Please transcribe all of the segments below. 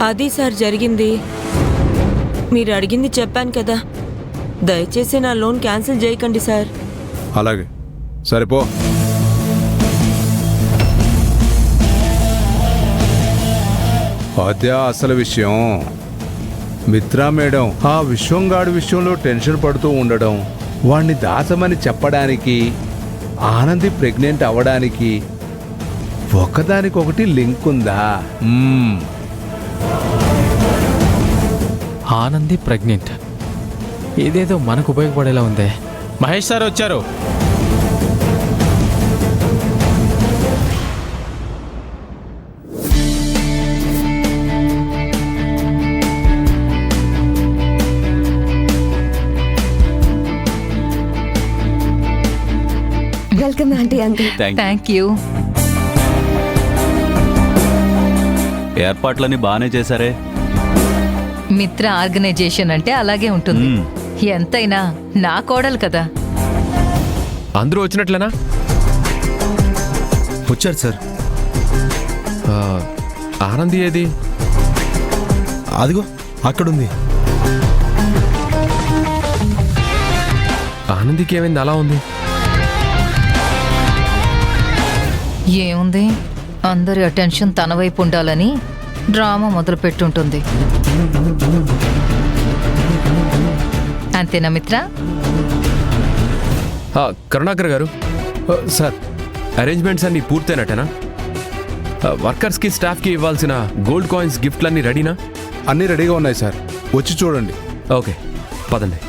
అది సార్ జరిగింది. మీరు అడిగింది చెప్పాను కదా. దయచేసి నా లోన్ క్యాన్సిల్ చేయకండి సార్. అలాగే సరిపో. అదే అసలు విషయం. మిత్రా మేడం ఆ విశ్వంగాడి విషయంలో టెన్షన్ పడుతూ ఉండడం, వాణ్ణి దాచమని చెప్పడానికి, ఆనంది ప్రెగ్నెంట్ అవ్వడానికి ఒకదానికొకటి లింక్ ఉందా? ఆనంది ప్రెగ్నెంట్, ఇదేదో మనకు ఉపయోగపడేలా ఉందే. మహేష్ సార్ వచ్చారు. Welcome aunty uncle. Thank you. ఏర్పాట్లన్నీ బాగానే చేశారే. మిత్ర ఆర్గనైజేషన్ అంటే అలాగే ఉంటుంది. ఎంతైనా నా కోడలు కదా. అందరూ వచ్చినట్లేనా? వచ్చారు సార్. ఆనంది ఏది? అదిగో అక్కడుంది. ఆనందికి ఏమైంది అలా ఉంది? ఏముంది, అందరి అటెన్షన్ తన వైపు ఉండాలని డ్రామా మొదలు పెట్టుంటుంది. అంతేనా మిత్ర? కరుణాకర్ గారు, సార్, అరేంజ్మెంట్స్ అన్ని పూర్తయినట్టేనా? వర్కర్స్కి స్టాఫ్కి ఇవ్వాల్సిన గోల్డ్ కాయిన్స్ గిఫ్ట్లన్నీ రెడీనా? అన్నీ రెడీగా ఉన్నాయి సార్, వచ్చి చూడండి. ఓకే, పదండి.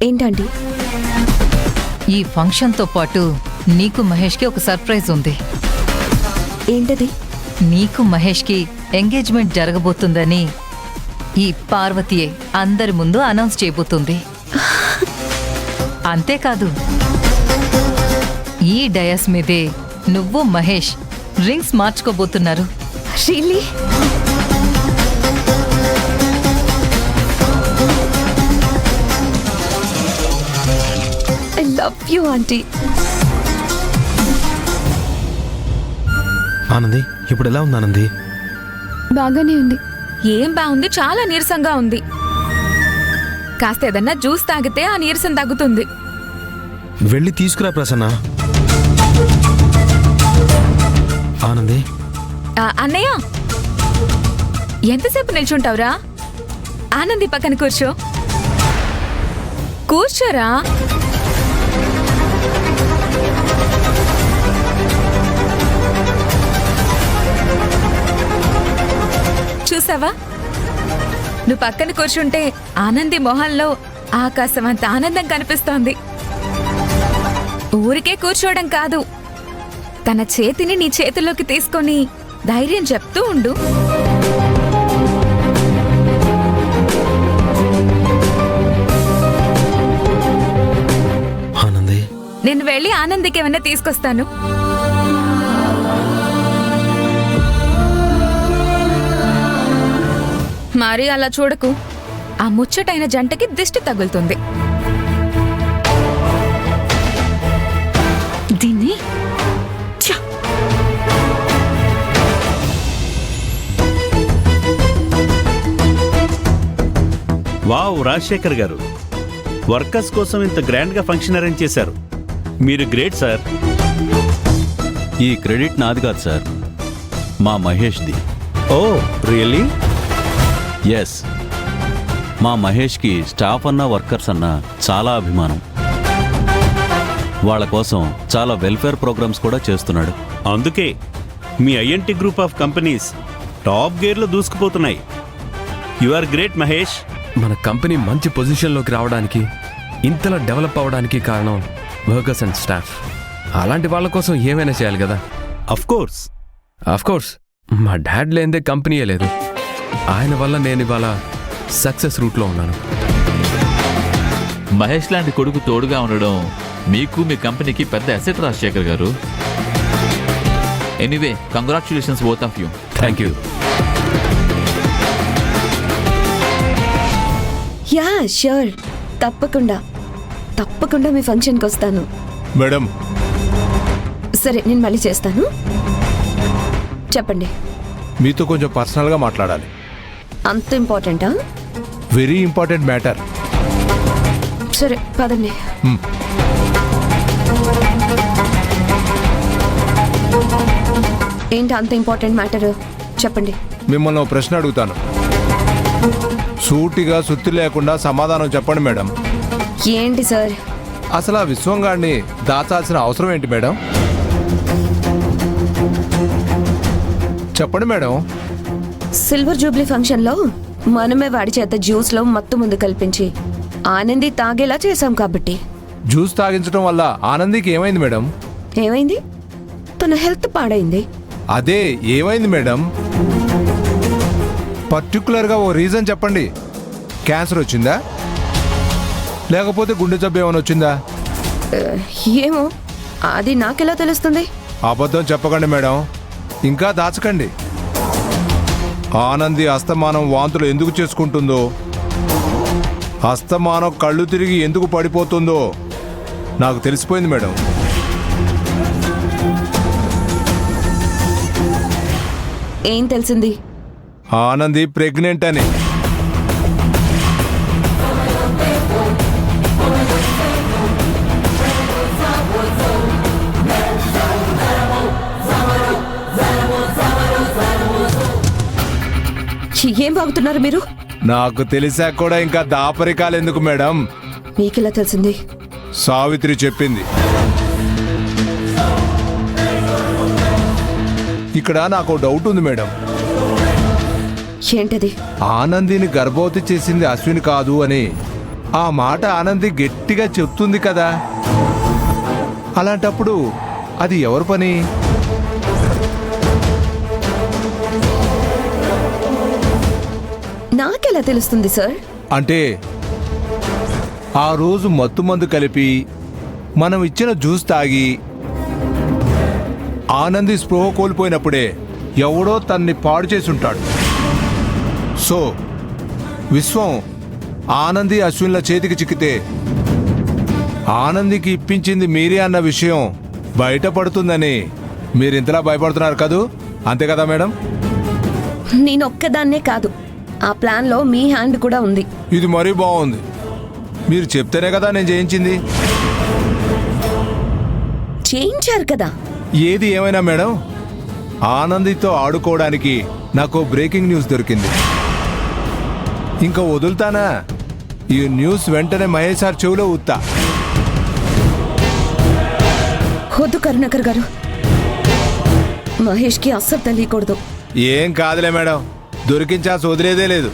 ఏంటండి? ఈ ఫంక్షన్తో పాటు నీకు మహేష్కి ఒక సర్ప్రైజ్ ఉంది. ఏంటది? నీకు మహేష్కి ఎంగేజ్మెంట్ జరగబోతుందని ఈ పార్వతియే అందరి ముందు అనౌన్స్ చేయబోతుంది. అంతేకాదు, ఈ డయాస్ మీదే నువ్వు మహేష్ రింగ్స్ మార్చుకోబోతున్నారు. Really? I love you aunty. Anandi, ఇప్పుడు ఎలా ఉంది ఆనంది? బాగానే ఉంది. ఏం బాగుంది, చాలా నీరసంగా ఉంది. కాస్త ఏదన్నా జ్యూస్ తాగితే ఆ నీరసం తగ్గుతుంది. వెళ్ళి తీసుకురా ప్రసన్న. ఆనంది. అన్నయ్య, ఎంతసేపు నిల్చుంటావురా? ఆనంది పక్కన కూర్చో. కూర్చోరా. చూసావా, నువ్వు పక్కన కూర్చుంటే ఆనంది మొహంలో ఆకాశం అంత ఆనందం కనిపిస్తోంది. ఊరికే కూర్చోవడం కాదు, తన చేతిని నీ చేతిలోకి తీసుకొని ధైర్యం చెప్తూ ఉండు. ఆనంది, నేను వెళ్ళి ఆనందికి ఏమన్నా తీసుకొస్తాను. మరి అలా చూడకు, ఆ ముచ్చటైన జంటకి దిష్టి తగులుతుంది. దీన్ని వావ్, రాజశేఖర్ గారు, వర్కర్స్ కోసం ఇంత గ్రాండ్గా ఫంక్షన్ అరేంజ్ చేశారు. మీరు గ్రేట్ సార్. ఈ క్రెడిట్ నాది కాదు సార్, మా మహేష్ది. ఓ రియల్లీ? ఎస్. మా మహేష్కి స్టాఫ్ అన్నా వర్కర్స్ అన్నా చాలా అభిమానం. వాళ్ళ కోసం చాలా వెల్ఫేర్ ప్రోగ్రామ్స్ కూడా చేస్తున్నాడు. అందుకే మీ INT group of companies top గేర్లో దూసుకుపోతున్నాయి. You are great Mahesh. మన కంపెనీ మంచి పొజిషన్లోకి రావడానికి, ఇంతలా డెవలప్ అవ్వడానికి కారణం వర్కర్స్ అండ్ స్టాఫ్. అలాంటి వాళ్ళ కోసం ఏమైనా చేయాలి కదా. అఫ్ కోర్స్ మా డాడ్ లేనిదే కంపెనీయే లేదు. ఆయన వల్ల నేను ఇవాళ సక్సెస్ రూట్లో ఉన్నాను. మహేష్ లాంటి కొడుకు తోడుగా ఉండడం మీకు మీ కంపెనీకి పెద్ద అసెట్ రాజశేఖర్ గారు. Anyway, congratulations both of you. Thank you. Yeah sure, తప్పకుండా. తప్పకుండా మీ ఫంక్షన్కి వస్తాను. మేడం, సరే నేను మళ్ళీ చేస్తాను. చెప్పండి. మీతో కొంచెం పర్సనల్గా మాట్లాడాలి. అంత ఇంపార్టెంటా? Very important matter. సరే పదండి. ఏంటి అంత ఇంపార్టెంట్ మ్యాటర్? చెప్పండి. మిమ్మల్ని ఓ ప్రశ్న అడుగుతాను. సూటిగా సుత్తి లేకుండా సమాధానం చెప్పండి మేడం. ఏంటి సార్? అసలు ఆ విశ్వంగాడిని దాచాల్సిన అవసరం ఏంటి మేడం? చెప్పండి మేడం. సిల్వర్ జూబ్లీ ఫంక్షన్లో మనమే వాడి చేత జ్యూస్లో మత్తు ముందు కల్పించి ఆనంది తాగేలా చేశాం కాబట్టి. జ్యూస్ తాగించడం వల్ల ఆనందికి ఏమైంది మేడం? ఏమైంది? తన హెల్త్ పాడైంది. అదే ఏమైంది మేడం? పర్టికులర్గా ఓ రీజన్ చెప్పండి. క్యాన్సర్ వచ్చిందా, లేకపోతే గుండె జబ్బు ఏమైనా వచ్చిందా? ఏమో, అది నాకెలా తెలుస్తుంది? అబద్ధం చెప్పకండి మేడం, ఇంకా దాచకండి. ఆనంది అస్తమానం వాంతులు ఎందుకు చేసుకుంటుందో, అస్తమానం కళ్ళు తిరిగి ఎందుకు పడిపోతుందో నాకు తెలిసిపోయింది మేడం. ఏం తెలిసింది? ఆనంది ప్రెగ్నెంట్ అని. ఏం బాగుతున్నారు మీరు? నాకు తెలిసాక కూడా ఇంకా దాపరికాలు ఎందుకు మేడం? మీకెలా తెలిసింది? సావిత్రి చెప్పింది. ఇక్కడ నాకు డౌట్ ఉంది మేడం. ఏంటది? ఆనందిని గర్భవతి చేసింది అశ్విని కాదు అని ఆ మాట ఆనంది గట్టిగా చెప్తుంది కదా. అలాంటప్పుడు అది ఎవరి పని? నాకెలా తెలుస్తుంది సార్? అంటే ఆ రోజు మత్తుమందు కలిపి మనం ఇచ్చిన జ్యూస్ తాగి ఆనంది స్పృహ కోల్పోయినప్పుడే ఎవడో తన్ని పాడు చేసి ఉంటాడు. సో విశ్వం ఆనంది అశ్విన్ల చేతికి చిక్కితే ఆనందికి ఇప్పించింది మీరే అన్న విషయం బయటపడుతుందని మీరు ఇంతలా భయపడుతున్నారు కదూ? అంతే కదా మేడం? నేనొక్కదాన్నే కాదు, ఆ ప్లాన్లో మీ హ్యాండ్ కూడా ఉంది. ఇది మరీ బాగుంది. మీరు చెప్తేనే కదా నేను చేయించింది. చేయించారు కదా. ఏది ఏమైనా మేడం, ఆనందితో ఆడుకోవడానికి నాకు బ్రేకింగ్ న్యూస్ దొరికింది. ఇంకా వదులుతానా? ఈ న్యూస్ వెంటనే మహేష్ సార్ చెవిలో ఊత్తా. వద్దు కరుణాకర్ గారు, మహేష్కి అస్సలు తెలియకూడదు. ఏం కాదులే మేడం, దొరికించాల్సి వదిలేదే లేదు.